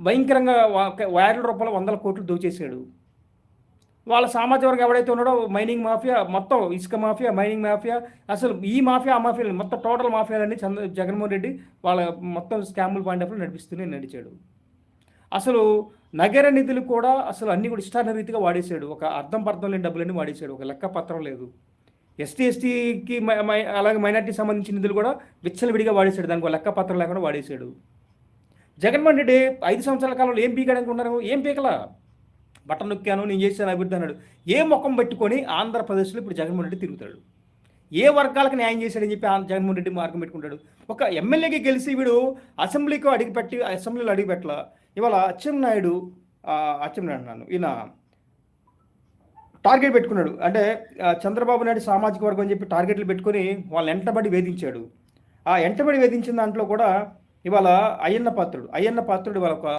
భయంకరంగా వేల రూపాయలు, వందల కోట్లు దోచేశాడు. వాళ్ళ సామాజిక వర్గం ఎవడైతే ఉన్నాడో మైనింగ్ మాఫియా, మొత్తం ఇసుక మాఫియా, మైనింగ్ మాఫియా, అసలు ఈ మాఫియా, ఆ మాఫియా మొత్తం టోటల్ మాఫియాలన్నీ జగన్మోహన్ రెడ్డి వాళ్ళ మొత్తం స్కాముల పాయింట్ ఆఫ్ నడిపిస్తూనే నడిచాడు. అసలు నగర నిధులు కూడా అసలు అన్నీ కూడా ఇష్టానురీతిగా వాడేశాడు. ఒక అర్థం పర్థం లేని డబ్బులన్నీ వాడేశాడు. ఒక లెక్క పత్రం లేదు. ఎస్టీకి అలాగే మైనార్టీకి సంబంధించిన నిధులు కూడా విచ్చలవిడిగా వాడేశాడు. దానికి ఒక లెక్క పత్రం లేకుండా వాడేశాడు. జగన్మోహన్ రెడ్డి 5 సంవత్సరాల కాలంలో ఏం పీకడానికి ఉన్నారు? ఏం పీకలా. బటన్ నొక్కాను, నేను చేశాను అభివృద్ధి అన్నాడు. ఏ ముఖం పెట్టుకొని ఆంధ్రప్రదేశ్లో ఇప్పుడు జగన్మోహన్ రెడ్డి తిరుగుతాడు? ఏ వర్గాలకు న్యాయం చేశాడని చెప్పి జగన్మోహన్ రెడ్డి మార్గం పెట్టుకుంటాడు? ఒక ఎమ్మెల్యేకి గెలిచి వీడు అసెంబ్లీలో అడుగుపెట్టల. ఇవాళ అచ్చెన్నాయుడు అన్నాను, ఈయన టార్గెట్ పెట్టుకున్నాడు. అంటే చంద్రబాబు నాయుడు సామాజిక వర్గం అని చెప్పి టార్గెట్లు పెట్టుకొని వాళ్ళని ఎంటబడి వేధించాడు. ఆ ఎంటబడి వేధించిన దాంట్లో కూడా ఇవాళ అయ్యన్న పాత్రుడు ఇవాళ ఒక